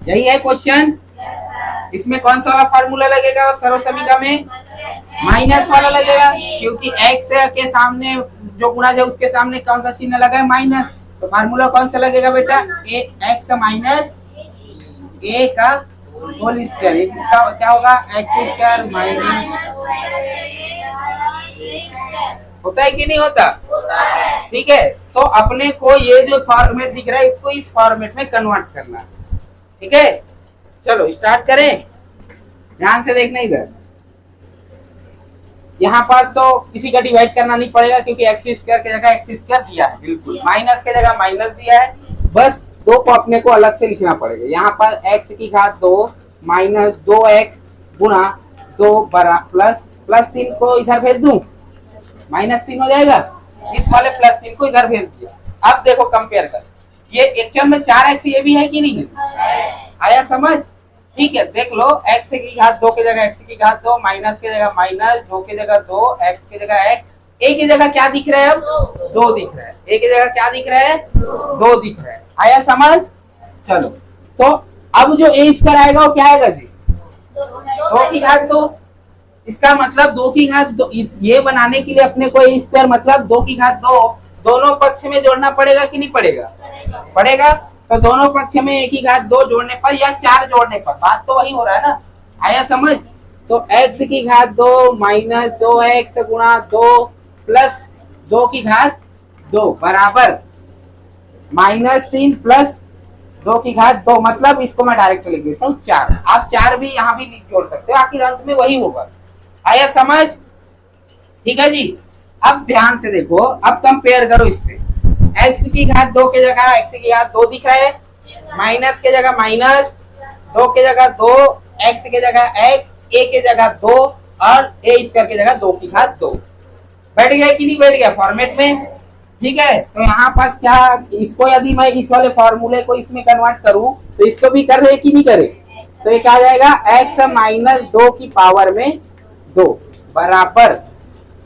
यही है क्वेश्चन। इसमें कौन सा वाला फार्मूला लगेगा सर्वसमीका में? माइनस वाला लगेगा, क्योंकि एक्स के सामने जो गुणा है उसके सामने कौन सा चिन्ह लगा है? माइनस। तो फार्मूला कौन सा लगेगा बेटा? ए एक्स माइनस ए का होल स्क्वायर। इसका क्या होगा? एक्स स्क्वायर माइनस, होता है कि नहीं होता? ठीक है, तो अपने को ये जो फॉर्मेट दिख रहा है इसको इस फॉर्मेट में कन्वर्ट करना है। ठीक है, चलो स्टार्ट करें। ध्यान से देखना इधर, यहाँ पास तो किसी का डिवाइड करना नहीं पड़ेगा क्योंकि एक्स स्क्वायर की जगह एक्स स्क्वायर दिया है, बिल्कुल माइनस की जगह माइनस दिया है, बस दो को अपने को अलग से लिखना पड़ेगा। यहाँ पर एक्स की घात 2 माइनस 2x गुणा 2 बरा प्लस 3 को इधर भेज दूं, -3 हो जाएगा। इस वाले +3 को इधर भेज दिया। अब देखो कंपेयर कर, ये एक्चुअल में 4x ये भी है कि नहीं है? आया समझ? ठीक है, देख लो, x की घात 2 की जगह x की घात 2, माइनस की जगह माइनस, 2 की जगह 2, x की जगह x, a की जगह क्या दिख रहा है? अब 2 दिख रहा है। a की जगह क्या दिख रहा है? 2 दिख रहा है। आया समझ? चलो, तो अब जो a स्क्वायर आएगा वो क्या आएगा जी? 2 की घात 2। इसका मतलब 2 की घात 2, ये बनाने के लिए अपने को a स्क्वायर मतलब 2 की घात 2 दोनों पक्ष में जोड़ना पड़ेगा कि नहीं पड़ेगा? पड़ेगा। तो दोनों पक्ष में एक ही घात 2 जोड़ने पर या 4 जोड़ने पर, बात तो वही हो रहा है ना। आया समझ? तो x की घात 2 माइनस 2x गुणा 2 प्लस 2 की घात 2 बराबर -3 प्लस 2 की घात 2, मतलब इसको मैं डायरेक्ट लिख देता हूँ 4। आप 4 भी यहाँ भी जोड़ सकते हो, आखिर अंत में वही होगा। आया समझ? ठीक है जी। अब ध्यान से देखो, अब कंपेयर करो इससे। x की घात 2 की जगह x की घात 2 दिख रहा है, माइनस की जगह माइनस, 2 की जगह 2, x की जगह x, a की जगह 2 और a स्क्वायर की जगह 2 की घात 2। बैठ गया कि नहीं बैठ गया फॉर्मेट में? ठीक है, तो यहाँ पास क्या, इसको यदि मैं इस वाले फॉर्मूले को इसमें कन्वर्ट करूं तो इसको भी कर रहे कि नहीं करे? तो ये क्या आ जाएगा? x माइनस 2 की पावर में 2 बराबर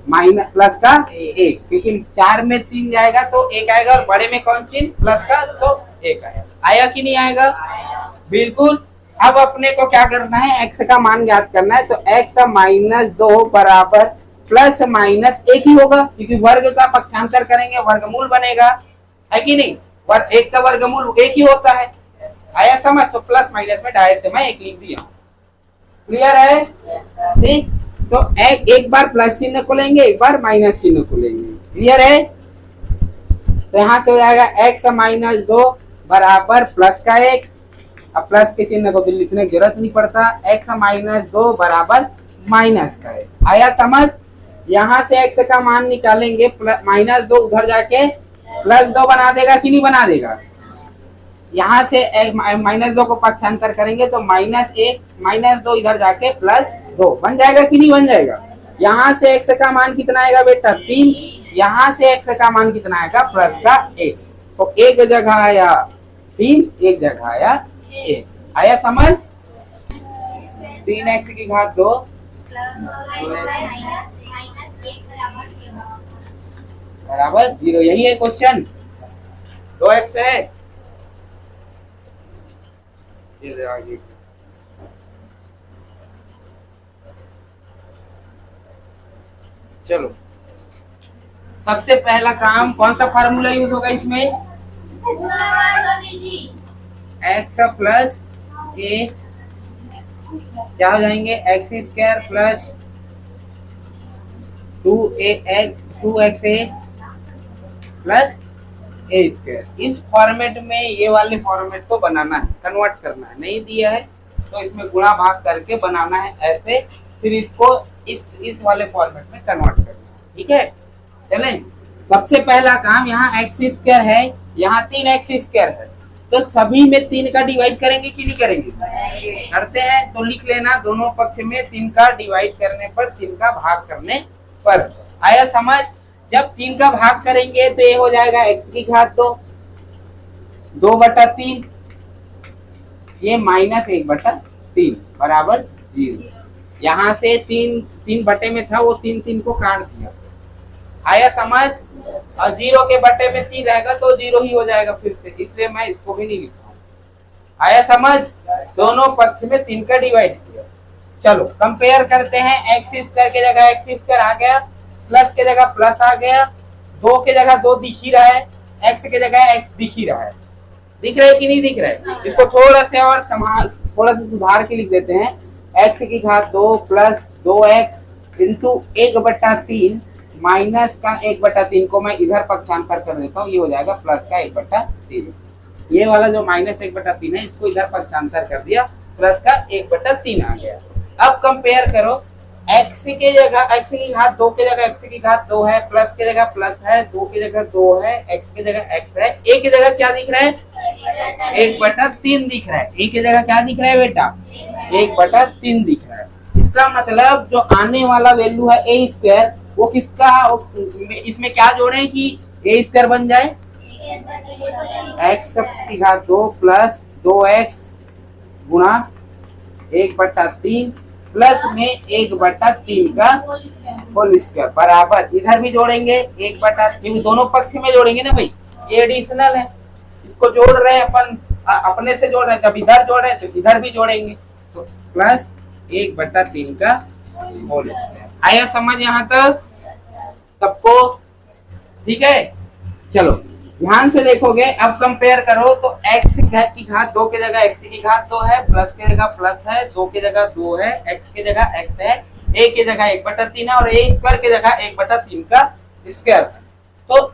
माइनस प्लस का 1, क्योंकि 4 में 3 जाएगा तो 1 आएगा और बड़े में कौन सी प्लस का, तो 1 आएगा। आया कि नहीं आएगा? बिल्कुल। अब अपने को क्या करना है? x का मान ज्ञात करना है, तो x माइनस 2 बराबर प्लस माइनस 1 ही होगा, क्योंकि वर्ग का पक्षांतर करेंगे वर्गमूल बनेगा, है कि नहीं? 1 का वर्गमूल 1 ही होता है। आया समझ? तो प्लस माइनस में डायरेक्ट मैं 1 लिख दिया। क्लियर है? ठीक, तो एक बार प्लस चिन्ह को लेंगे, एक बार माइनस चिन्ह को लेंगे। क्लियर है? तो यहाँ से हो जाएगा x माइनस 2 बराबर प्लस का 1, अब प्लस के चिन्ह को लिखने की जरूरत नहीं पड़ता, x माइनस 2 बराबर माइनस का 1। आया समझ? यहाँ से x का मान निकालेंगे, -2 उधर जाके +2 बना देगा कि नहीं बना देगा? यहाँ से -2 को पक्षांतर करेंगे तो -1 -2 इधर जाके +2 बन जाएगा कि नहीं बन जाएगा? यहाँ से x का मान कितना आएगा बेटा? 3। यहाँ से x का मान कितना आएगा? प्लस का 1। तो एक जगह आया 3, एक जगह आया 1। आया समझ? 3x की घात 2 बराबर 0, यही है क्वेश्चन। 2x है आगे। चलो, सबसे पहला काम कौन सा फार्मूला यूज होगा इसमें? x प्लस a क्या हो जाएंगे? x square plus 2xa plus a square. इस फॉर्मेट में ये वाले फॉर्मेट को बनाना है, कन्वर्ट करना है। नहीं दिया है तो इसमें गुणा भाग करके बनाना है ऐसे, फिर इसको इस वाले फॉर्मेट में कन्वर्ट करना है। ठीक है, चलें। सबसे पहला काम, यहाँ एक्स स्क्वायर है, यहाँ 3x स्क्वायर है, तो सभी में 3 का डिवाइड करेंगे कि नहीं करेंगे? करते हैं, तो लिख लेना दोनों पक्ष में 3 का डिवाइड करने पर, 3 का भाग करने पर। आया समझ? जब 3 का भाग करेंगे तो ये हो जाएगा x की घात 2 2/3, ये -1/3 बराबर 0। यहाँ से 3 बटे में था, वो 3 को काट दिया। आया समझ? और 0 के बटे में 3 रहेगा तो 0 ही हो जाएगा फिर से, इसलिए मैं इसको भी नहीं लिखता हूँ। आया समझ? दोनों पक्ष में 3 का डिवाइड किया। चलो कंपेयर करते हैं। एक्स स्क्वायर के जगह एक्स स्क्वायर आ गया, प्लस के जगह प्लस आ गया, 2 के जगह 2 दिख ही रहा है, एक्स के जगह एक्स दिख ही रहा है। दिख रहा है कि नहीं दिख रहा है? इसको थोड़ा सा सुधार के लिख देते हैं। एक्स की घात 2 प्लस 2x इंटू 1/3 माइनस का 1/3 को मैं इधर पक्षांतर कर देता हूँ, ये हो जाएगा प्लस का 1/3। ये वाला जो माइनस 1/3 है इसको इधर पक्षांतर कर दिया, प्लस का 1/3 आ गया। अब कंपेयर करो, x के जगह x की घात 2 के जगह x की घात 2 है, प्लस के जगह प्लस है, 2 की जगह 2 है, x की जगह x है, a की जगह क्या दिख रहा है? 1/3 दिख रहा है। a की जगह क्या दिख रहा है बेटा? 1/3 दिख रहा है। इसका मतलब जो आने वाला वैल्यू है a स्क्वायर, वो किसका, इसमें क्या जोड़े कि a स्क्वायर बन जाए? x की घात 2 प्लस 2x गुणा 1/3 प्लस में 1/3 का होल स्क्वायर बराबर, इधर भी जोड़ेंगे 1/3, दोनों पक्ष में जोड़ेंगे ना भाई, ये एडिशनल है, इसको जोड़ रहे हैं अपन, अपने से जोड़ रहे हैं, जब इधर जोड़ रहे हैं तो इधर भी जोड़ेंगे, तो प्लस 1/3 का होल स्क्वायर। आया समझ यहाँ तक सबको? ठीक है, चलो ध्यान से देखोगे। अब कंपेयर करो तो x की घात 2 के जगह x की घात 2 है, प्लस के जगह प्लस है, 2 के जगह 2 है, x के जगह x है, a के जगह 1/3 है और a स्क्वायर के जगह 1/3 का स्क्वायर है। तो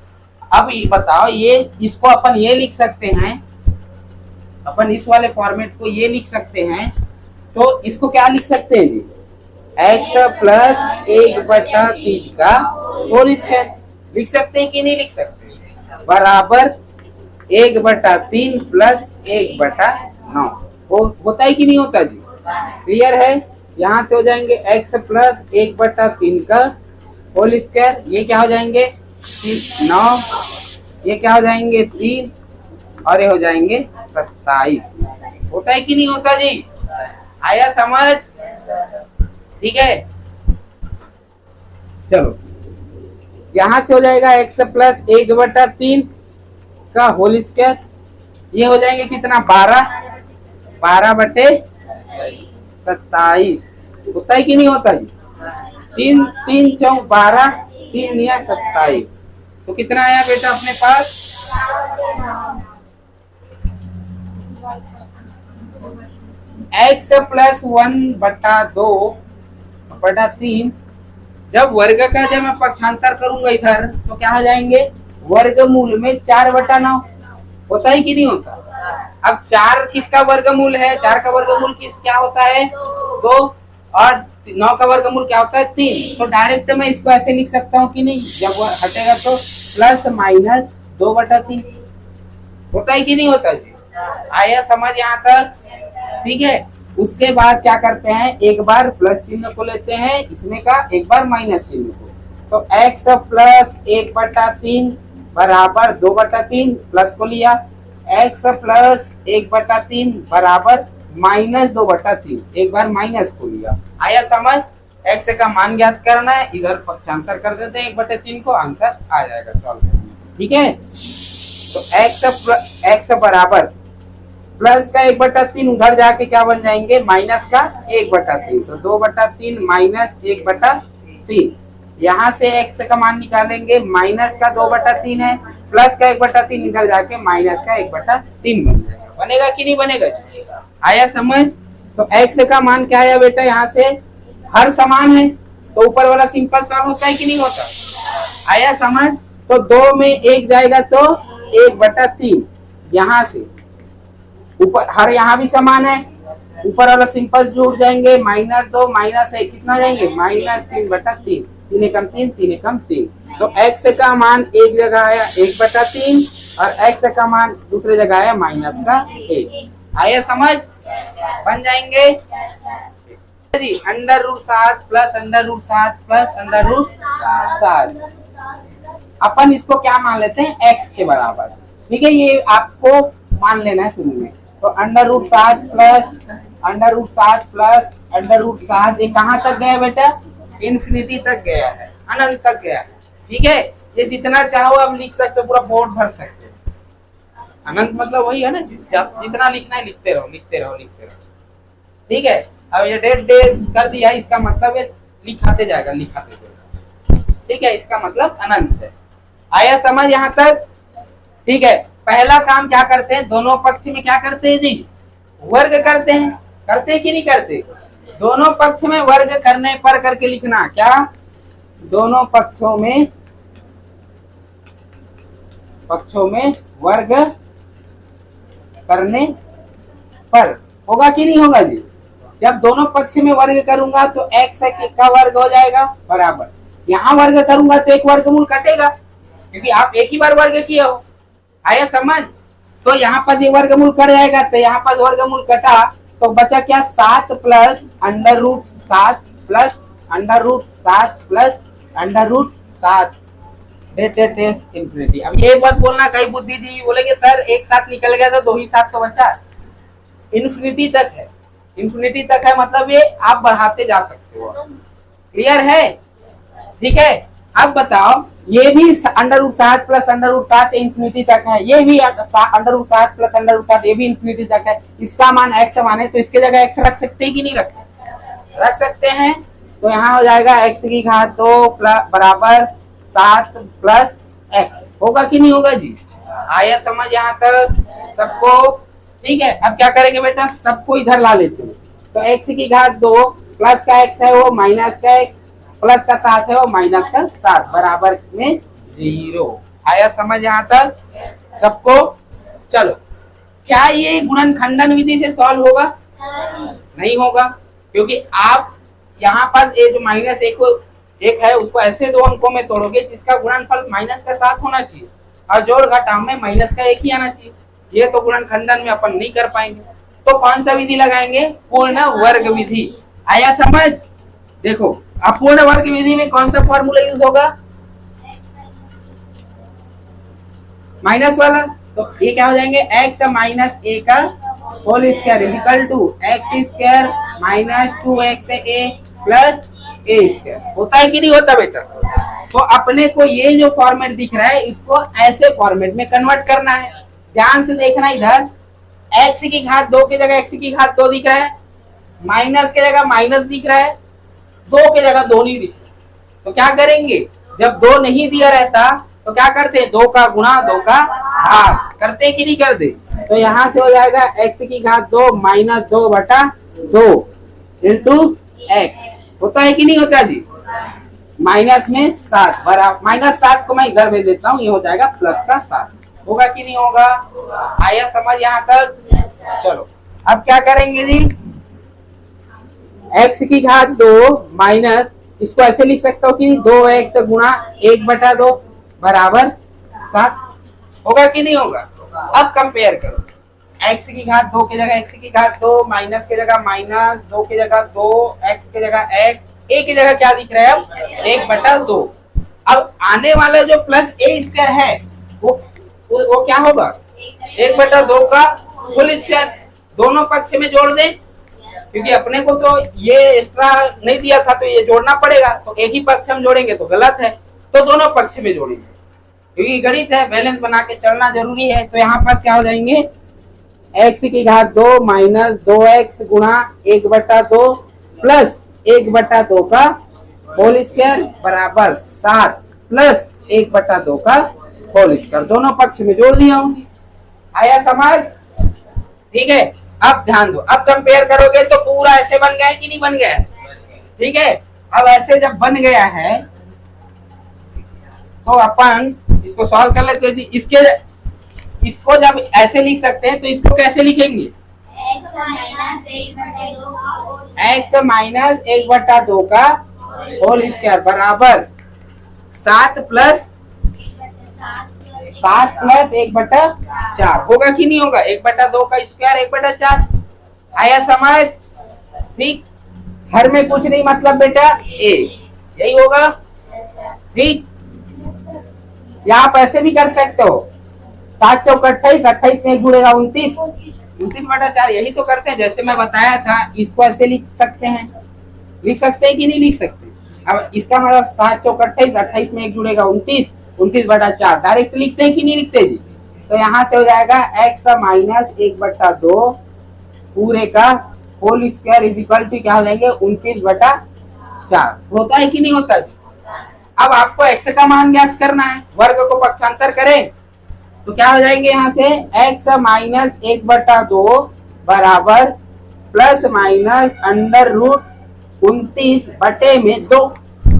अब ये बताओ, ये इसको अपन ये लिख सकते हैं, अपन इस वाले फॉर्मेट को ये लिख सकते हैं, तो इसको क्या लिख सकते हैं जी? x प्लस 1/3 का होल स्क्वायर लिख सकते हैं कि नहीं लिख सकते? बराबर 1/3 प्लस 1/9 होता है कि नहीं होता जी? क्लियर है? यहाँ से हो जाएंगे x प्लस 1/3 का होल स्क्वायर, ये क्या हो जाएंगे 9, ये क्या हो जाएंगे 3 और ये हो जाएंगे 27। होता है कि नहीं होता जी? आया समझ? ठीक है, चलो यहां से हो जाएगा x प्लस 1/3 का होल स्क्वायर, ये हो जाएंगे कितना 12/27। होता है कि नहीं होता जी? 3 3 चौक 12, 3 या 27, तो कितना आया बेटा अपने पास? x प्लस 1/2/3 जब वर्ग का जब मैं पक्षांतर करूंगा इधर तो क्या हो जाएंगे? वर्गमूल में 4/9। होता है कि नहीं होता? अब 4 किसका वर्गमूल है? 4 का वर्गमूल क्या होता है? 2 और 9 का वर्गमूल क्या होता है? 3। तो डायरेक्ट मैं इसको ऐसे लिख सकता हूँ कि नहीं? जब वो हटेगा तो प्लस माइनस 2/3। होता है कि नहीं होता जी? आया समझ यहाँ तक? ठीक है, उसके बाद क्या करते हैं, एक बार प्लस चिन्ह को लेते हैं इसमें का, एक बार माइनस चिन्ह को, तो x प्लस 1/3 बराबर 2/3, प्लस को लिया, x प्लस 1/3 बराबर माइनस 2/3, एक बार माइनस को लिया। आया समझ? x का मान ज्ञात करना है, इधर पक्षांतर कर देते हैं 1/3 को, आंसर आ जाएगा सॉल्व करने। ठीक है, तो x बराबर प्लस का 1/3 उधर जाके क्या बन जाएंगे? माइनस का 1/3, तो 2/3 माइनस 1/3। यहाँ से x का मान निकालेंगे, माइनस का 2/3 है, प्लस का 1/3 इधर जाके माइनस का 1/3 बन जाएगा। बनेगा कि नहीं बनेगा? आया समझ? तो x का मान क्या आया बेटा? यहाँ से हर समान है तो ऊपर वाला सिंपल सॉल्व होता है कि नहीं होता? आया समझ? तो 2 में 1 जाएगा तो 1/3, यहाँ से ऊपर हर यहाँ भी समान है, ऊपर वाला सिंपल जुड़ जाएंगे, -2 -1 कितना जाएंगे? -3/3, 3 एकम 3, 3 एकम 3। तो x का मान एक जगह आया 1/3 और x का मान दूसरे जगह आया माइनस का 1। आया समझ? बन जाएंगे जी √7 प्लस √7 प्लस √7। अपन इसको क्या मान लेते हैं? x के बराबर। ठीक है, ये आपको मान लेना है शुरू में। तो √7 प्लस √7 ये कहाँ तक गया बेटा? इन्फिनिटी तक गया है, अनंत तक गया है। ठीक है, ये जितना चाहो आप लिख सकते हो, पूरा बोर्ड भर सकते हो। अनंत मतलब वही है ना, जितना लिखना है लिखते रहो लिखते रहो लिखते रहो। ठीक है, अब ये डेट डेज कर दिया, इसका मतलब ये लिखाते जाएगा लिखाते जाएगा। ठीक है, इसका मतलब अनंत है। आया समझ यहाँ तक? ठीक है, पहला काम क्या करते हैं, दोनों पक्ष में क्या करते हैं जी, वर्ग करते हैं। करते कि नहीं करते? दोनों पक्ष में वर्ग करने पर करके लिखना, क्या दोनों पक्षों में वर्ग करने पर होगा कि नहीं होगा जी? जब दोनों पक्ष में वर्ग करूंगा तो x का वर्ग हो जाएगा बराबर, यहाँ वर्ग करूंगा तो एक वर्गमूल कटेगा, क्योंकि आप एक ही बार वर्ग किए हो। आया समझ? तो यहाँ पर ये वर्गमूल कट जाएगा, तो यहाँ पर वर्गमूल कटा तो बचा क्या, 7 plus under root 7 plus under root 7 plus under root 7 infinity. अब ये बात बोलना, कई बुद्धिजीवी बोलेंगे सर एक साथ निकल गया तो 2 ही साथ तो बचा, इंफिनिटी तक है। इंफिनिटी तक है मतलब ये आप बढ़ाते जा सकते हो। क्लियर है? ठीक है, अब बताओ ये भी under root 7 plus under root 7 infinity तक है, ये भी under root 7 plus under root 7 ये भी इंफिनिटी तक है। इसका मान x माने तो इसके जगह x रख सकते हैं कि नहीं रख सकते? रख सकते हैं। तो यहाँ हो जाएगा x की घात 2 बराबर 7 प्लस x, होगा कि नहीं होगा जी? आया समझ यहाँ तक सबको? ठीक है, अब क्या करेंगे बेटा, सबको इधर ला लेते हैं। तो x की घात 2 प्लस का x है वो माइनस का x, प्लस का 7 है वो माइनस का 7 बराबर में 0। आया समझ यहाँ तक सबको? चलो, क्या ये गुणनखंडन विधि से सॉल्व होगा? नहीं होगा, क्योंकि आप यहाँ पर ये जो माइनस एक है उसको ऐसे 2 अंकों में तोड़ोगे जिसका गुणनफल माइनस का 7 होना चाहिए और जोड़ घटाव में माइनस का 1 ही आना चाहिए। ये तो गुणनखंडन में अपन नहीं कर पाएंगे, तो कौन सा विधि लगाएंगे, पूर्ण वर्ग विधि। आया समझ? देखो, अपूर्ण वर्ग विधि में कौन सा फॉर्मूला यूज होगा, माइनस वाला। तो ये क्या हो जाएंगे, x माइनस a का whole square equal to x square minus 2xa plus a square. होता है कि नहीं होता बेटा? तो अपने को ये जो फॉर्मेट दिख रहा है इसको ऐसे फॉर्मेट में कन्वर्ट करना है। ध्यान से देखना, इधर x की घात 2 की जगह x की घात 2 दिख रहा है, माइनस की जगह माइनस दिख रहा है, 2 की जगह 2 नहीं दिख रहा। तो क्या करेंगे, जब 2 नहीं दिया रहता तो क्या करते हैं, 2 का गुणा 2 का भाग करते कि नहीं करते? तो यहाँ से हो जाएगा x की घात 2 माइनस 2 बटा 2 इंटू x। होता है कि नहीं होता जी? माइनस में 7 बराबर, माइनस 7 को मैं इधर भेज देता हूँ, ये हो जाएगा प्लस का 7। होगा कि नहीं होगा? आया समझ यहाँ तक? चलो, अब क्या करेंगे जी, x की घात 2 माइनस, इसको ऐसे लिख सकता हो कि नहीं, 2x गुणा 1 बटा 2 बराबर 7। होगा कि नहीं होगा? अब कंपेयर करो, x की घात 2 की जगह x की घात 2, माइनस की जगह माइनस, 2 की जगह 2, x की जगह x, a की जगह क्या दिख रहा है अब, 1 बटा 2। अब आने वाला जो प्लस a स्क्वायर है वो क्या होगा, 1 बटा 2 का होल स्क्वायर। दोनों पक्ष में जोड़ दें, क्योंकि अपने को तो ये एक्स्ट्रा नहीं दिया था तो ये जोड़ना पड़ेगा, तो एक ही पक्ष हम जोड़ेंगे तो गलत है, तो दोनों पक्ष में जोड़ेंगे, क्योंकि गणित है, बैलेंस बना के चलना जरूरी है। तो यहाँ पर क्या हो जाएंगे, x की घात 2 माइनस 2x गुणा 1 बटा 2 प्लस 1 बटा 2 का होल स्क्वायर बराबर 7 प्लस 1 बटा 2 का होल स्क्वायर। दोनों पक्ष में जोड़ दिया हूँ। आया समझ? ठीक है, अब ध्यान दो, अब कंपेयर करोगे तो पूरा ऐसे बन गया है कि नहीं बन गया है? ठीक है, अब ऐसे जब बन गया है तो अपन इसको सॉल्व कर लेते हैं। इसको जब ऐसे लिख सकते हैं तो इसको कैसे लिखेंगे, x माइनस 1 बटा 2 का होल स्क्वायर बराबर 7 प्लस 1 बटा 4। होगा कि नहीं होगा, 1 बटा 2 का स्क्वायर 1 बटा 4। आया समझ? ठीक, हर में कुछ नहीं मतलब बेटा a, यही होगा। ठीक, या आप ऐसे भी कर सकते हो, 7 चौक 28, 28 में 1 जुड़ेगा 29, 29 बटा 4, यही तो करते हैं जैसे मैं बताया था। इसको ऐसे लिख सकते हैं, लिख सकते हैं कि नहीं लिख सकते? अब इसका मतलब 7 चौक 28, 28 में 1 जुड़ेगा 29, 29 बटा 4 डायरेक्ट लिखते हैं कि नहीं लिखते जी? तो यहाँ से हो जाएगा x माइनस 1/2 पूरे का whole square is equal to क्या हो जाएंगे 29/4। होता है कि नहीं होता जी? अब आपको x का मान ज्ञात करना है, वर्ग को पक्षांतर करें तो क्या हो जाएंगे यहाँ से x माइनस 1/2 बराबर प्लस माइनस अंडर रूट 29/2,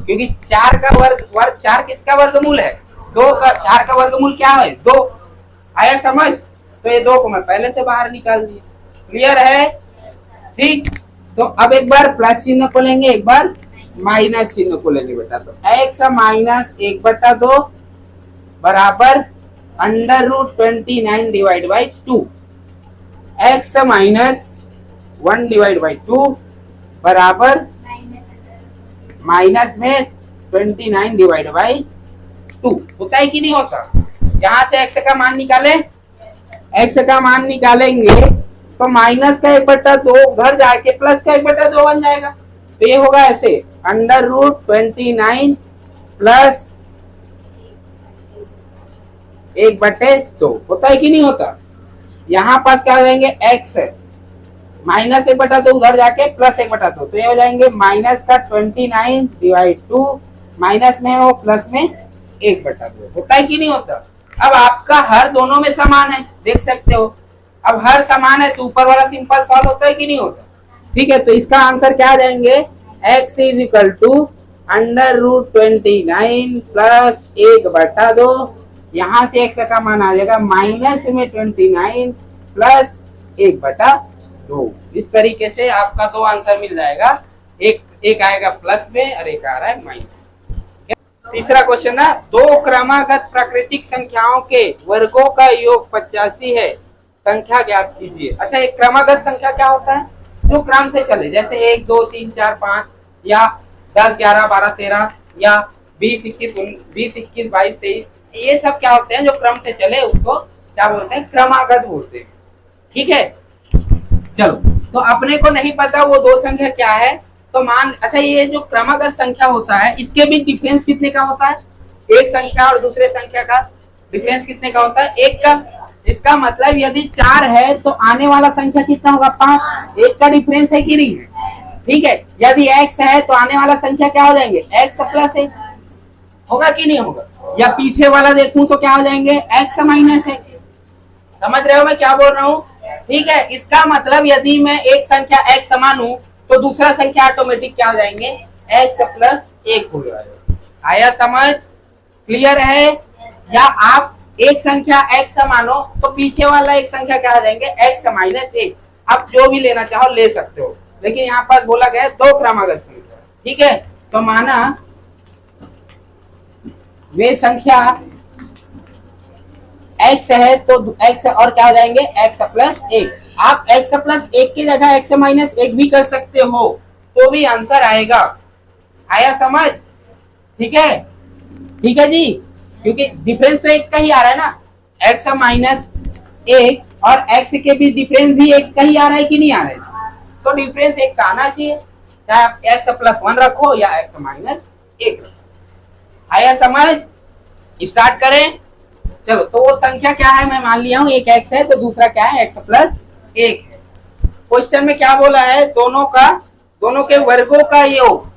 क्योंकि 4 का वर्ग 4 किसका वर्गमूल है? 2 का। 4 का वर्गमूल क्या है? 2। आया समझ? तो ये 2 को मैं पहले से बाहर निकाल दिया। क्लियर है? ठीक। तो अब एक बार प्लस चिन्ह को लेंगे, एक बार माइनस चिन्ह को लेंगे बेटा। तो x माइनस 1/2 बराबर under root 29 divide by 2, x minus 1/2 बराबर माइनस में 29 डिवाइड बाई 2। होता है कि नहीं होता? यहाँ से x का मान निकाले, x का मान निकालेंगे तो माइनस का 1/2 घर जाके प्लस का 1/2 बन जाएगा। तो ये होगा ऐसे अंडर रूट 29 प्लस 1/2। होता है कि नहीं होता? यहाँ पास क्या हो जाएंगे x माइनस 1/2 उधर जाके प्लस 1/2, तो ये हो जाएंगे माइनस का 29 डिवाइड 2, माइनस में हो प्लस में 1/2। होता है कि नहीं होता? अब आपका हर दोनों में समान है, देख सकते हो। अब हर समान है तो ऊपर वाला सिंपल सॉल्व होता है कि नहीं होता? ठीक है, तो इसका आंसर क्या आ जाएंगे x is equal to under root 29 plus 1/2। यहाँ से x का मान आ जाएगा माइनस में 29 प्लस 1/2। इस तरीके से आपका 2 आंसर मिल जाएगा, एक आएगा प्लस में और एक आ रहा है माइनस। तीसरा क्वेश्चन है, 2 क्रमागत प्राकृतिक संख्याओं के वर्गों का योग 85 है, संख्या ज्ञात कीजिए। अच्छा, एक क्रमागत संख्या क्या होता है? जो क्रम से चले, जैसे 1 2 3 4 5 या 10 11 12 13 या 20 21 22 23, ये सब क्या होते हैं? जो क्रम से चले उसको क्या बोलते हैं? क्रमागत बोलते हैं। ठीक है, चलो। तो अपने को नहीं पता वो 2 संख्या क्या है, तो मान, अच्छा ये जो क्रमागत संख्या होता है इसके भी डिफरेंस कितने का होता है? एक संख्या और दूसरे संख्या का डिफरेंस कितने का होता है? 1 का। इसका मतलब यदि 4 है तो आने वाला संख्या कितना होगा? 5। 1 का डिफरेंस है कि नहीं है? ठीक है, यदि x है तो आने वाला संख्या क्या हो जाएंगे? x प्लस 1 होगा कि नहीं होगा? या पीछे वाला देखूं तो क्या हो जाएंगे? x minus 1। समझ रहे हो मैं क्या बोल रहा हूँ? ठीक है, इसका मतलब यदि मैं एक संख्या x मानूं तो दूसरा संख्या ऑटोमेटिक क्या हो जाएंगे? x प्लस 1 हो जाएगा। आया समझ? क्लियर है? या आप एक संख्या x मानो तो पीछे वाला एक संख्या क्या हो जाएंगे? x minus 1। आप जो भी लेना चाहो ले सकते हो, लेकिन यहाँ पर बोला गया 2 क्रमागत संख्या। ठीक है, तो माना वे संख्या x है तो x और क्या हो जाएंगे? x plus 1। आप x प्लस 1 की जगह x माइनस 1 भी कर सकते हो तो भी आंसर आएगा। आया समझ? ठीक है, ठीक है जी, क्योंकि डिफरेंस तो 1 का ही आ रहा है ना, x माइनस 1 और x के भी डिफरेंस भी 1 का ही आ रहा है कि नहीं आ रहा है? तो डिफरेंस 1 का आना चाहिए, चाहे आप x प्लस 1 रखो या x माइनस 1 रखो। आया समझ? स्टार्ट करें। चलो, तो वो संख्या क्या है मैं मान लिया हूं, एक x है तो दूसरा क्या है? x प्लस 1 है। क्वेश्चन में क्या बोला है? दोनों के वर्गों का योग।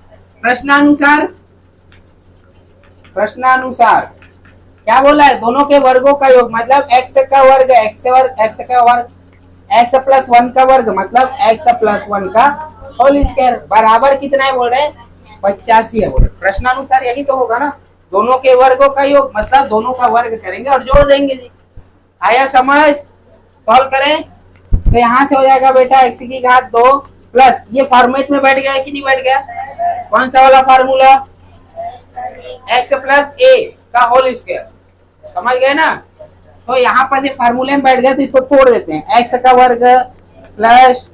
प्रश्नानुसार क्या बोला है? दोनों के वर्गों का योग मतलब x का वर्ग x प्लस 1 का वर्ग मतलब x प्लस 1 का होल स्क्वायर बराबर कितना है बोल रहे? 85 है बोल रहे। प्रश्नानुसार यही तो होगा ना, दोनों के वर्गों का योग मतलब दोनों का वर्ग करेंगे और जोड़ देंगे जी। आया समझ? सॉल्व करें तो यहाँ से हो जाएगा बेटा x की घात 2 प्लस, ये फॉर्मेट में बैठ गया है कि नहीं बैठ गया? कौन सा वाला फार्मूला? x प्लस a का होल स्क्वायर। समझ गए ना? तो यहाँ पर फार्मूले में बैठ गया तो इसको तोड़ देते हैं। x का वर्ग प्लस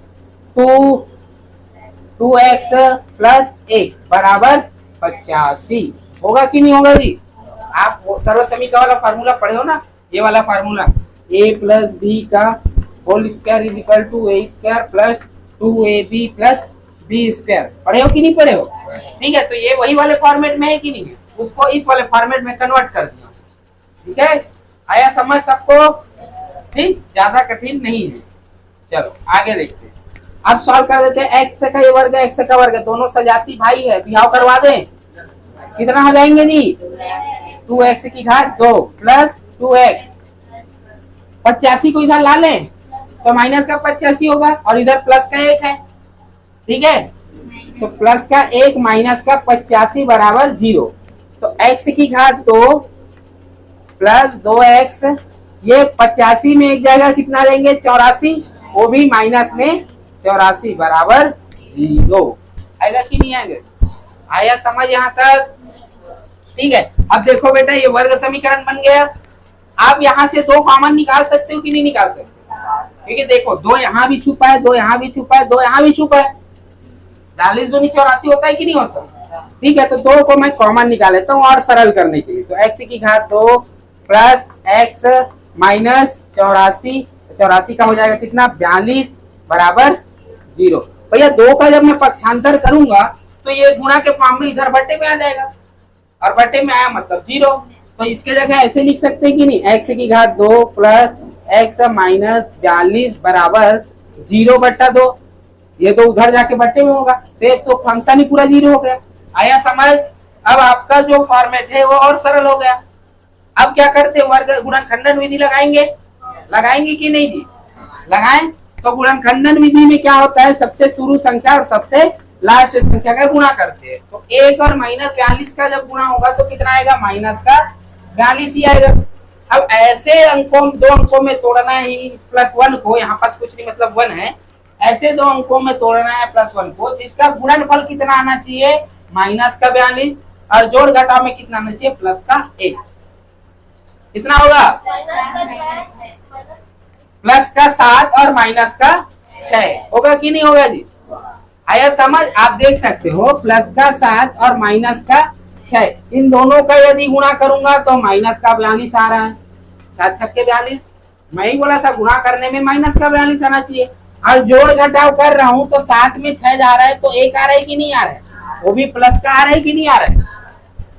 2x प्लस 1 बराबर 85 होगा कि नहीं होगा जी? आप सर्वसमीकरण वाला फार्मूला पढ़े हो ना, ये वाला फार्मूला a प्लस बी का whole square is equal to a square plus 2ab plus b square. पढ़े हो कि नहीं पढ़े हो? ठीक है, तो ये वही वाले फॉर्मेट में है कि नहीं? उसको इस वाले फॉर्मेट में कन्वर्ट कर दिया। ठीक है, आया समझ सबको? ठीक, ज्यादा कठिन नहीं है। चलो आगे देखते हैं। अब सॉल्व कर देते हैं। एक्स का ये वर्ग है, एक्स का वर्ग है, दोनों सजाती भाई है, बिहाव करवा दें। कितना हो जाएंगे जी? 2x की घात 2 प्लस 2x। 85 को इधर ला लें तो माइनस का 85 होगा और इधर प्लस का 1 है। ठीक है, तो प्लस का 1 माइनस का 85 बराबर 0। तो x की घात 2 प्लस 2x, ये 85 में एक जगह कितना देंगे? 84, वो भी माइनस में 84 बराबर 0। आएगा कि नहीं आएगा? आया समझ यहाँ तक? ठीक है, अब देखो बेटा ये वर्ग समीकरण बन गया। आप यहाँ से 2 कॉमन निकाल सकते हो कि नहीं निकाल सकते? क्योंकि देखो 2 यहाँ भी छुपा है, 2 यहाँ भी छुपा है, 2 यहाँ भी छुपा है। 42 दूनी 84 होता है कि नहीं होता? ठीक है, तो 2 को मैं कॉमन निकाल लेता हूँ और सरल करने के लिए। तो x की घात 2 प्लस x माइनस 84, 84 का हो जाएगा कितना? 42 बराबर 0। भैया 2 का जब मैं पक्षांतर करूंगा तो ये गुणा के फॉर्म में इधर बट्टे में आ जाएगा, और बट्टे में आया मतलब 0। तो इसके जगह ऐसे लिख सकते हैं कि नहीं? x की घात 2 प्लस x माइनस 42 बराबर 0 बट्टा 2। ये तो उधर जाके बट्टे में होगा, तो फंक्शन ही पूरा 0 हो गया। आया समझ? अब आपका जो फॉर्मेट है वो और सरल हो गया। अब क्या करते हैं? वर्ग गुणनखंडन विधि लगाएंगे। लगाएंगे कि नहीं जी? लगाएं। तो गुणनखंडन विधि में क्या होता है? सबसे शुरू संख्या और सबसे लास्ट संख्या का गुणा करते हैं। तो 1 और माइनस 42 का जब गुणा होगा तो कितना आएगा? माइनस का 42 ही आएगा। अब ऐसे अंकों, 2 अंकों में तोड़ना है इस +1 को, यहाँ पास कुछ नहीं मतलब 1 है, ऐसे 2 अंकों में तोड़ना है +1 को, जिसका गुणनफल कितना आना चाहिए? माइनस का 42, और जोड़ घटाव में कितना आना चाहिए? प्लस का 1। कितना होगा? प्लस का 7 और माइनस का 6 होगा कि नहीं होगा जी? आया समझ? आप देख सकते हो प्लस का 7 और माइनस का 6, इन दोनों का यदि गुणा करूंगा तो माइनस का 42 आ रहा है। 7 छक्के 42, मैं ही बोला था गुणा करने में माइनस का 42 आना चाहिए। और जोड़ घटाव कर रहा हूं तो 7 में 6 जा रहा है तो 1 आ रहा है कि नहीं आ रहा है? वो भी प्लस का आ रहा है कि नहीं आ रहा है?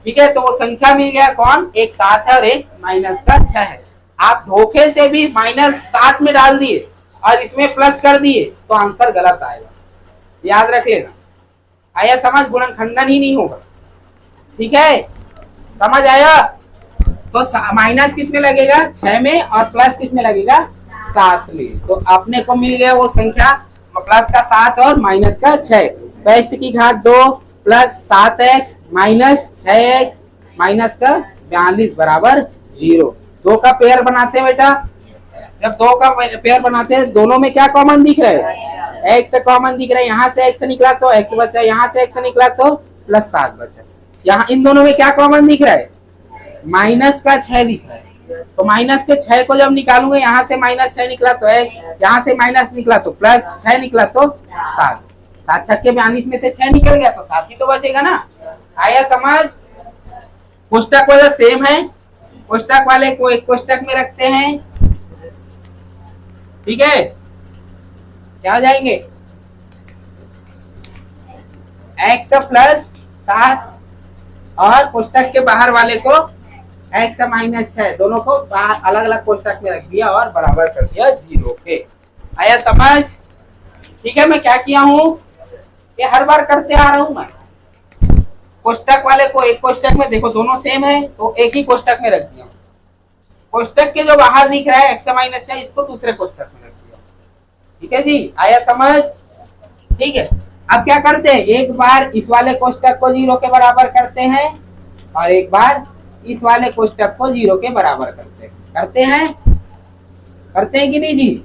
ठीक है, तो वो संख्या मिल गया कौन? एक 7 है और एक माइनस का 6 है। आप धोखे से भी -7 में डाल दिए और इसमें प्लस कर दिए तो आंसर गलत आएगा, याद रख लेना। आया समझ? गुणनखंडन ही नहीं होगा। ठीक है, समझ आया? तो माइनस किस में लगेगा? 6 में, और प्लस किस में लगेगा? 7 में। तो अपने को मिल गया वो संख्या, प्लस का 7 और माइनस का 6। तो x की घात 2 plus 7x minus 6x minus का 42 बराबर 0। 2 का पेयर बनाते हैं बेटा। जब 2 का पेयर बनाते हैं, दोनों में क्या कॉमन दिख रहा है? x कॉमन दिख रहा है। यहाँ से x निकला तो x बचा, यहाँ से x निकला तो +7 बचा। यहाँ इन दोनों में क्या कॉमन दिख रहा है? माइनस का 6 दिख रहा है। तो माइनस के 6 को जब निकालूंगा, यहाँ से -6 निकला तो x, यहाँ से माइनस निकला तो +6 निकला तो 7। 7 छक्के 42 में से 6 निकल गया तो 7 ही तो बचेगा ना। आया समझ? कोष्टक वाला सेम है, कोष्टक वाले को एक कोष्टक में रखते हैं। ठीक है, क्या हो जाएंगे? x प्लस 7 और कोष्टक के बाहर वाले को x माइनस 6, दोनों को अलग अलग कोष्टक में रख दिया और बराबर कर दिया 0 के। आया समझ? ठीक है, मैं क्या किया हूँ? ये हर बार करते आ रहा हूं मैं। कोष्टक वाले को एक कोष्टक में, देखो दोनों सेम है तो एक ही कोष्टक में रख दिया। कोष्टक के जो बाहर दिख रहा है x माइनस 6, इसको दूसरे कोष्टक में रख दिया। ठीक है जी, आया समझ? ठीक है, अब क्या करते हैं? एक बार इस वाले कोष्टक को 0 के बराबर करते हैं और एक बार इस वाले कोष्टक को 0 के बराबर करते हैं। करते हैं कि नहीं जी?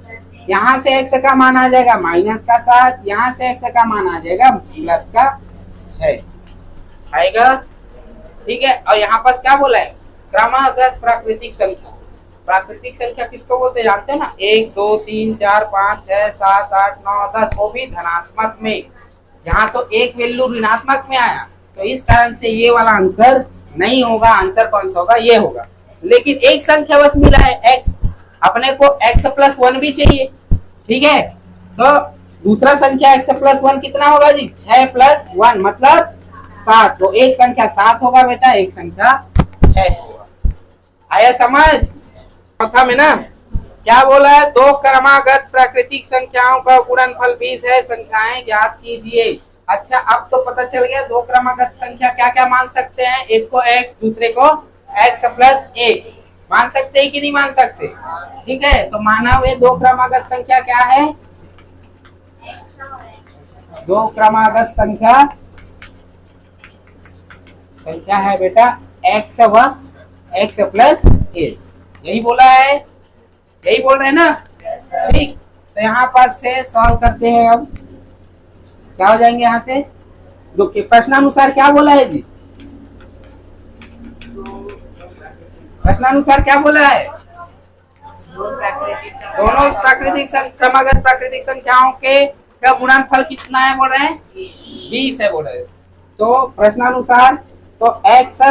यहाँ से x का मान आ जाएगा माइनस का 7, यहाँ से x का मान आ जाएगा प्लस का 6 आएगा। ठीक है, और यहाँ पर क्या बोला है? क्रमागत प्राकृतिक संख्या। प्राकृतिक संख्या किसको बोलते हैं जानते हैं ना? 1 2 3 4 5 6 7 8 9 10, वो भी धनात्मक में। यहाँ तो एक वैल्यू ऋणात्मक में आया, तो इस कारण से ये वाला आंसर नहीं होगा। आंसर कौन सा होगा? ये होगा। लेकिन एक संख्या बस मिला है x, अपने को x प्लस 1 भी चाहिए। ठीक है, तो दूसरा संख्या x प्लस 1 कितना होगा जी? 6 प्लस 1 मतलब 7। तो एक संख्या 7 होगा बेटा, एक संख्या 6 होगा। आया समझ? चौथा में ना क्या बोला है? दो क्रमागत प्राकृतिक संख्याओं का गुणनफल 20 है, संख्याएं ज्ञात कीजिए। अच्छा, अब तो पता चल गया दो क्रमागत संख्या क्या क्या मान सकते हैं। एक को x, दूसरे को x प्लस 1 मान सकते हैं कि नहीं मान सकते? ठीक है, तो माना हुए दो क्रमागत संख्या क्या है? दो क्रमागत संख्या है बेटा x व x प्लस 1। यही बोला है, यही बोल रहे हैं ना? ठीक, तो यहाँ पर से सॉल्व करते हैं। अब क्या हो जाएंगे यहाँ से? दो के प्रश्नानुसार क्या बोला है जी? प्रश्नानुसार क्या बोला है? दोनों प्राकृतिक क्रमागत प्राकृतिक संख्याओं के का गुणनफल कितना है बोल रहे हैं? 20 है बोल रहे हैं। तो प्रश्नानुसार तो x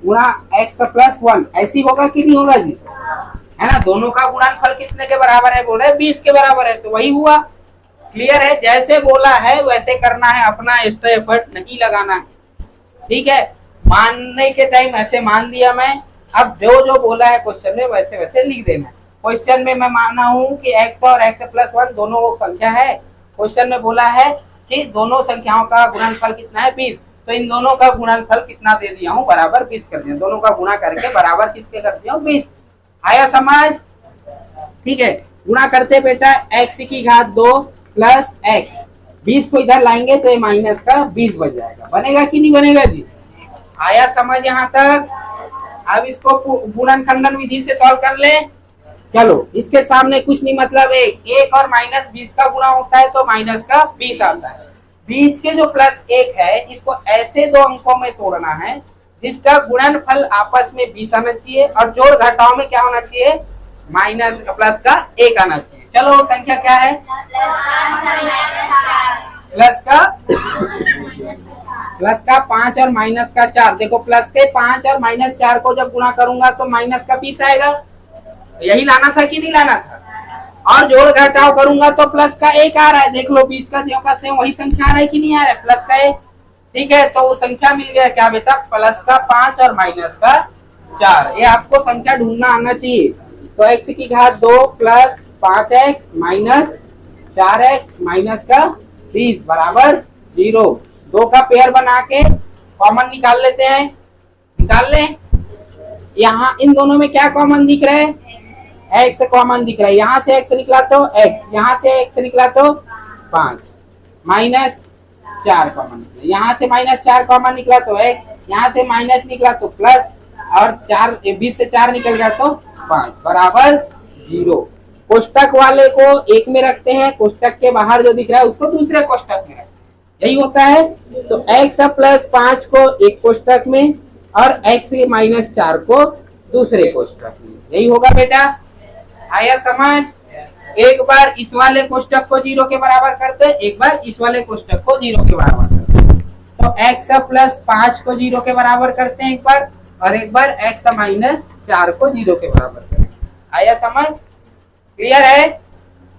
गुणा x प्लस 1 ऐसी होगा कि नहीं होगा जी? है ना? दोनों का गुणनफल कितने के बराबर है बोल रहे हैं? 20 के बराबर है, तो वही हुआ। क्लियर है? जैसे बोला है वैसे करना है, अपना एक्स्ट्रा एफर्ट नहीं लगाना है। ठीक है, मानने के टाइम ऐसे मान लिया मैं। अब जो बोला है क्वेश्चन में वैसे वैसे लिख देना। क्वेश्चन में मैं माना हूँ कि x और x प्लस 1 दोनों वो संख्या है। क्वेश्चन में बोला है कि दोनों संख्याओं का गुणनफल कितना है? 20। तो इन दोनों का गुणनफल कितना दे दिया हूँ? बराबर 20 कर दिया। दोनों का गुणा करके बराबर किसके कर दिया हूँ? 20। आया समझ? ठीक है, गुणा करते बेटा x की घात 2 प्लस x। 20 को इधर लाएंगे तो ये माइनस का 20 बन जाएगा। बनेगा कि नहीं बनेगा जी? आया समझ यहाँ तक? अब इसको गुणनखंडन विधि से सॉल्व कर ले। चलो, इसके सामने कुछ नहीं, मतलब एक और माइनस 20 का गुणा होता है तो माइनस का 20 आता है। बीच के जो प्लस 1 है इसको ऐसे दो अंकों में तोड़ना है जिसका गुणनफल आपस में 20 आना चाहिए और जोड़ घटाव में क्या होना चाहिए? माइनस प्लस का 1 आना चाहिए। चलो, संख्या क्या है? प्लस का 5 और माइनस का 4। देखो, प्लस के 5 और माइनस 4 को जब गुणा करूंगा तो माइनस का 20 आएगा। यही लाना था कि नहीं लाना था? और जोड़ घटाव करूंगा तो प्लस का 1 आ रहा है। देख लो, बीच का ज्यों का त्यों वही संख्या आ रहा है कि नहीं आ रहा है? प्लस का 1। ठीक है, तो वो संख्या मिल गया क्या बेटा? प्लस का 5 और माइनस का 4। ये आपको संख्या ढूंढना आना चाहिए। तो x की घात 2 plus 5x minus 4x minus का 20 बराबर 0। 2 का पेयर बना के कॉमन निकाल लेते हैं। निकाल लें। यहाँ इन दोनों में क्या कॉमन दिख रहा है? x कॉमन दिख रहा है। यहाँ से x निकला तो x, यहाँ से x निकला तो 5 माइनस 4 कॉमन निकला। यहाँ से माइनस 4 कॉमन निकला तो x, यहाँ से माइनस निकला तो प्लस, और 20 से 4 निकल गया तो 5 बराबर 0। कोष्टक वाले को एक में रखते हैं, कोष्टक के बाहर जो दिख रहा है उसको दूसरे कोष्टक में रखते हैं। यही होता है। तो x प्लस 5 को एक कोष्टक में और x माइनस 4 को दूसरे कोष्टक में। यही होगा बेटा। आया समझ? एक बार इस वाले कोष्टक को 0 के बराबर करते हैं, एक बार इस वाले कोष्टक को 0 के बराबर करते हैं। तो x प्लस 5 को 0 के बराबर करते हैं एक बार, और एक बार x माइनस 4 को 0 के बराबर करें। आया समझ? क्लियर है?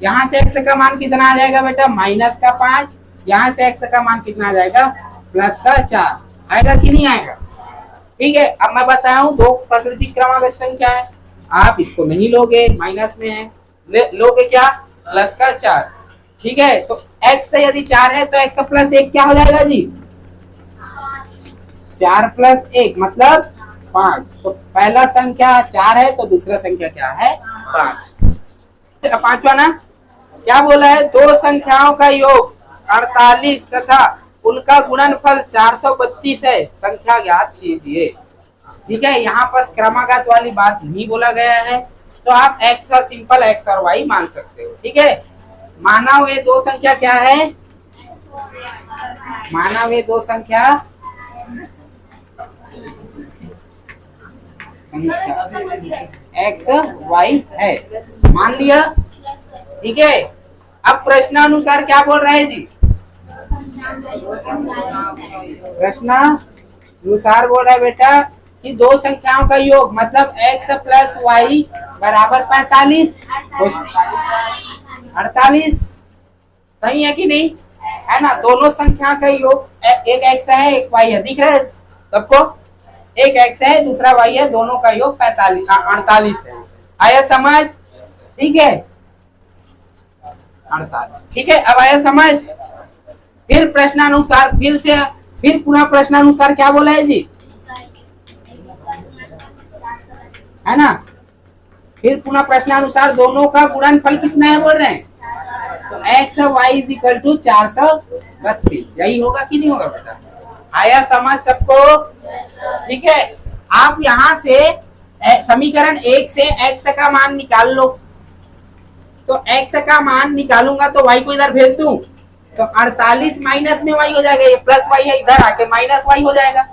यहाँ से x का मान कितना आ जाएगा बेटा? माइनस का 5। यहाँ से x का मान कितना आ जाएगा? प्लस का 4। आएगा कि नहीं आएगा? ठीक है, अब मैं बताया हूँ दो प्राकृतिक क्रमागत संख्या है। आप इसको नहीं लोगे, माइनस में है, लोगे क्या? प्लस का 4। ठीक है, तो x से यदि 4 है तो x प्लस 1 क्या हो जाएगा जी? 4 प्लस 1 मतलब 5। तो पहला संख्या 4 है तो दूसरा संख्या क्या है? 5। पांचवा ना क्या बोला है? दो संख्याओं का योग 48 तथा उनका गुणनफल 432 है, संख्या ज्ञात कीजिए। ठीक है, यहाँ पर क्रमागत वाली बात नहीं बोला गया है, तो आप x और सिंपल x और y मान सकते हो। ठीक है, माना हुए दो संख्या क्या है? माना हुए दो संख्या x y है, मान लिया। ठीक है, अब प्रश्नानुसार क्या बोल रहे हैं जी? प्रश्नानुसार बोल रहा है बेटा कि दो संख्याओं का योग मतलब x प्लस y बराबर 45। 48 सही है कि नहीं? है ना? दोनों संख्या का योग, एक x है एक y है, दिख रहा है सबको? एक x है दूसरा y है, दोनों का योग 48 है। आया समझ? ठीक है 48। ठीक है, अब आया समझ। फिर प्रश्नानुसार फिर पुनः प्रश्नानुसार क्या बोला है जी, है ना। फिर पुनः प्रश्नानुसार दोनों का गुणनफल कितना है बोल रहे हैं, तो x y is equal to 432। यही होगा कि नहीं होगा बेटा, आया समझ सबको। ठीक है, आप यहां से समीकरण 1 से x का मान निकाल लो। तो x का मान निकालूंगा तो y को इधर भेज दूं, तो 48 माइनस में y हो जाएगा, ये प्लस y है, इधर आके माइनस y हो जाएगा।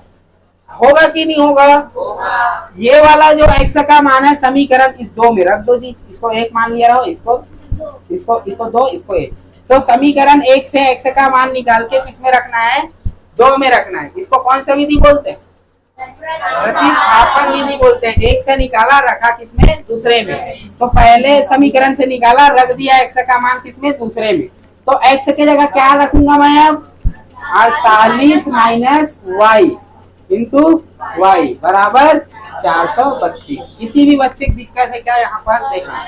होगा कि नहीं होगा, ये वाला जो x का मान है समीकरण इस 2 में रख दो जी, इसको 1 मान लिया रहो, इसको 2, इसको 1। तो समीकरण 1 से x का मान निकाल के किसमें रखना है, 2 में रखना है। इसको कौन सा विधि बोलते हैं, प्रतिस्थापन विधि बोलते हैं। 1 से निकाला रखा किसमें, दूसरे में। तो पहले समीकरण से निकाला रख दिया x का मान किसमें, दूसरे में। तो x की जगह क्या रखूंगा मैं अब, 48 माइनस वाई इंटू वाई बराबर 432। किसी भी बच्चे की दिक्कत है क्या यहाँ पर, देखना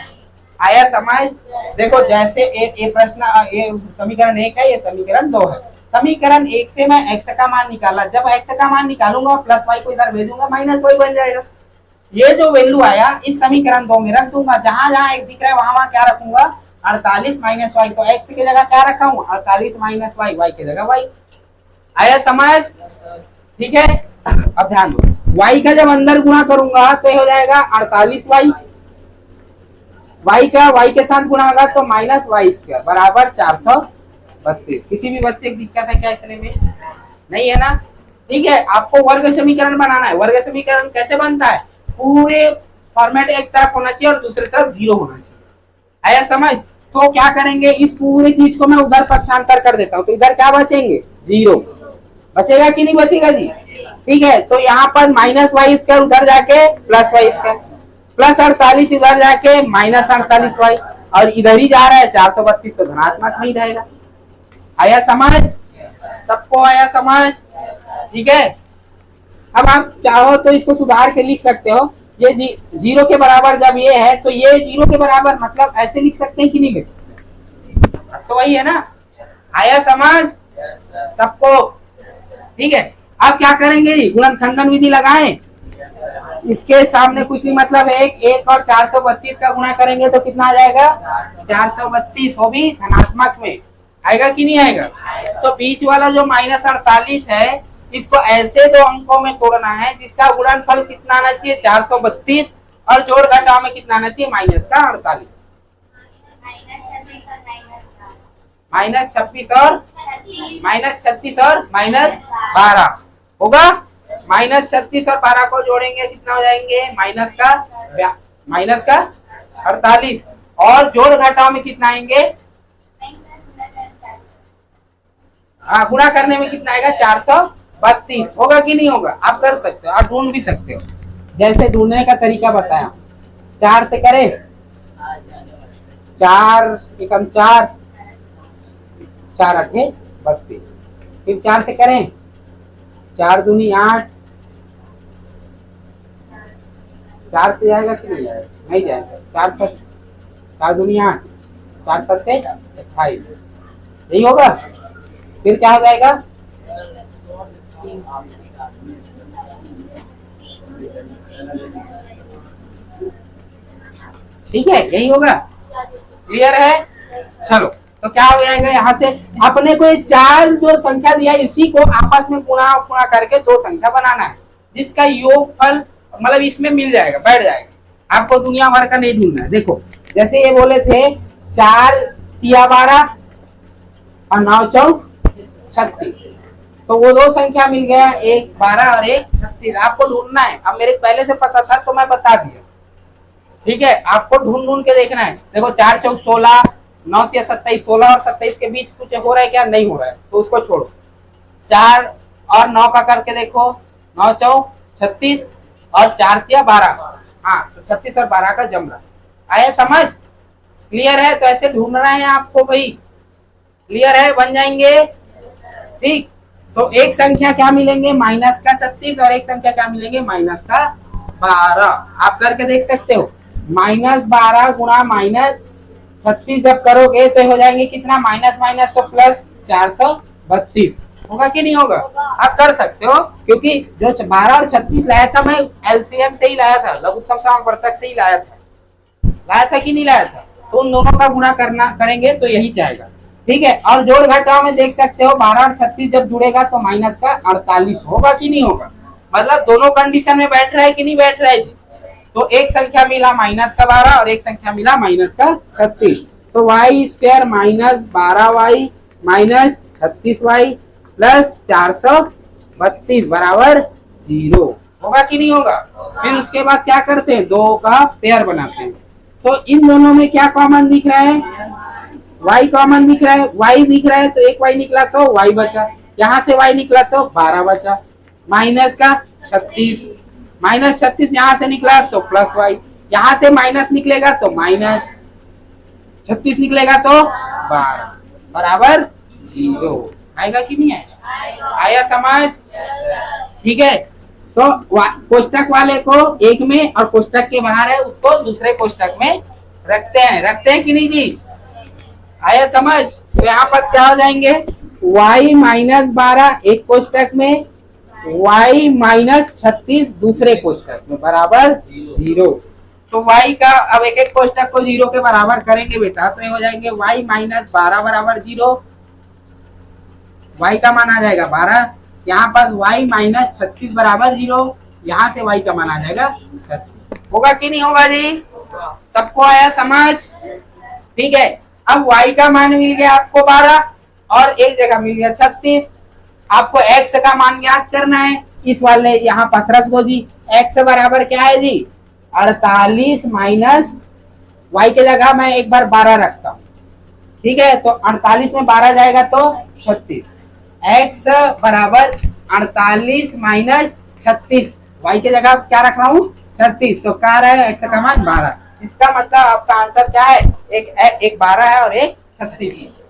आया समझ। देखो जैसे ये प्रश्न, ये समीकरण 1 है, ये समीकरण 2 है। समीकरण 1 से मैं x का मान निकाला, जब x का मान निकालूंगा प्लस y को इधर भेजूंगा, माइनस y बन जाएगा। ये जो वैल्यू आया इस समीकरण 2 में रख दूंगा, जहां जहां x दिख रहा है वहां क्या रखूंगा, 48 माइनस वाई। तो x की जगह क्या रखा हूँ, 48 माइनस वाई, y की जगह y। आया समझ, ठीक है। अब ध्यान दो, y का जब अंदर गुणा करूंगा तो ये हो जाएगा 48y, y का y के साथ गुणा होगा तो माइनस वाई स्क्वायर बराबर 432। किसी भी बच्चे की दिक्कत है क्या इतने में, नहीं है ना। ठीक है, आपको वर्ग समीकरण बनाना है। वर्ग समीकरण कैसे बनता है, पूरे फॉर्मेट एक तरफ होना चाहिए और दूसरी तरफ 0 होना चाहिए। आया समझ। तो क्या करेंगे, इस पूरी चीज को मैं उधर पक्षांतर कर देता हूँ, तो इधर क्या बचेंगे, 0 बचेगा कि नहीं बचेगा जी। ठीक है, तो यहाँ पर माइनस वाई स्क्वायर उधर जाके प्लस वाई स्क्वायर, प्लस 48 इधर जाके माइनस 48 वाई, और इधर ही जा रहा है 432, तो धनात्मक में ही रहेगा। आया समझ सबको, आया समझ। ठीक है, अब आप चाहो तो इसको सुधार के लिख सकते हो, ये 0 के बराबर जब ये है तो ये 0 के बराबर, मतलब ऐसे लिख सकते हैं कि नहीं लिख सकते, तो वही है ना। आया समझ सबको, ठीक है। अब क्या करेंगे जी, गुणनखंडन विधि लगाएं। इसके सामने कुछ नहीं, मतलब एक और 432 का गुणा करेंगे तो कितना आ जाएगा, 432, वो भी धनात्मक में आएगा कि नहीं आएगा। तो बीच वाला जो माइनस 48 है, इसको ऐसे 2 अंकों में तोड़ना है जिसका गुणनफल कितना आना चाहिए, 432, और जोड़ घटाव में कितना आना चाहिए, माइनस का 48, माइनस 26 और माइनस 36 और माइनस 12 होगा। माइनस 36 और 12 को जोड़ेंगे कितना हो जाएंगे, माइनस का 48, और जोड़ घटाव में कितना आएंगे, हाँ गुणा करने में कितना आएगा, 432 होगा कि नहीं होगा। आप कर सकते हो, आप ढूंढ भी सकते हो, जैसे ढूंढने का तरीका बताया। 4 से करें, 4 एकम 4, 4 8 32, फिर 4 से करें, 4 दूनी 8, 4 से जाएगा कि नहीं जाएगा, नहीं जाएगा। 4 दूनी 8, 4 सत्ते 28, यही होगा। फिर क्या हो जाएगा, ठीक है यही होगा। क्लियर है, चलो तो क्या हो जाएगा, यहाँ से अपने को 4 जो संख्या दिया है इसी को आपस में गुणा करके 2 संख्या बनाना है, जिसका योगफल मतलब इसमें मिल जाएगा, बैठ जाएगा। आपको दुनिया भर का नहीं ढूंढना है। देखो जैसे ये बोले थे 4 तिया 12 और 9 चौक 36, तो वो 2 संख्या मिल गया, एक 12 और एक 36। आपको ढूंढना है, अब मेरे पहले से पता था तो मैं बता दिया। ठीक है, आपको ढूंढ के देखना है। देखो 4 चौक 16, 9 तिया 27, 16 और 27 के बीच कुछ हो रहा है क्या, नहीं हो रहा है, तो उसको छोड़ो। 4 और 9 का करके देखो, 9 चौक 36 और 4 तिया 12, हाँ तो 36 और 12 का जम रहा। आया समझ, क्लियर है। तो ऐसे ढूंढना है आपको भाई, क्लियर है, बन जाएंगे। ठीक, तो एक संख्या क्या मिलेंगे, माइनस का 36, और एक संख्या क्या मिलेंगे, माइनस का 12। आप करके देख सकते हो। -12 गुणा -36 जब करोगे तो हो जाएंगे कितना, माइनस माइनस तो प्लस 432 होगा कि नहीं होगा। आप कर सकते हो क्योंकि जो 12 और 36 लाया था मैं एलसीएम से ही लाया था, लघुत्तम समापवर्तक से ही लाया था कि नहीं लाया था। तो उन दोनों का गुणा करना करेंगे तो यही जाएगा, ठीक है। और जोड़ घटाव में देख सकते हो 12 और 36 जब जुड़ेगा तो माइनस का 48 होगा कि नहीं होगा। मतलब दोनों कंडीशन में बैठ रहा है कि नहीं बैठ रहा है जी। तो एक संख्या मिला माइनस का 12 और एक संख्या मिला माइनस का 36। तो Y square -12y minus 36y plus 432 बराबर 0 होगा कि नहीं होगा। फिर उसके बाद क्या करते हैं, दो का पेयर बनाते हैं। तो इन दोनों में क्या कॉमन दिख रहा है, y कॉमन दिख रहा है, y दिख रहा है तो एक y निकला तो y बचा, यहाँ से y निकला तो 12 बचा, माइनस का 36, माइनस 36 यहाँ से निकला तो प्लस y, यहाँ से माइनस निकलेगा तो माइनस 36 निकलेगा तो 12 बराबर 0 आएगा कि नहीं आएगा। आया समझ, ठीक है। तो कोष्टक वाले को एक में और कोष्टक के बाहर है उसको दूसरे कोष्टक में रखते हैं कि नहीं जी। आया समझ। तो यहाँ पर क्या हो जाएंगे, y -12 एक कोष्टक में, y -36 दूसरे कोष्टक में बराबर 0। तो y का अब एक एक कोष्टक को 0 के बराबर करेंगे बेटा तो हो जाएंगे y -12 बराबर 0, y का मान आ जाएगा 12, यहाँ पर y -36 बराबर 0, यहाँ से y का मान आ जाएगा 36 होगा कि नहीं होगा जी। सबको आया समझ, ठीक है। अब y का मान मिल गया आपको 12 और एक जगह मिल गया 36। आपको x का मान याद करना है, इस वाले यहाँ पास रख दो जी। x बराबर क्या है जी 48 माइनस y के जगह मैं एक बार 12 रखता हूँ, ठीक है। तो 48 में 12 जाएगा तो 36, x बराबर 48 माइनस 36, y के जगह क्या रख रहा हूँ 36, तो क्या रहा है x का मान 12। इसका मतलब आपका आंसर क्या है, एक 12 है और एक 36 है।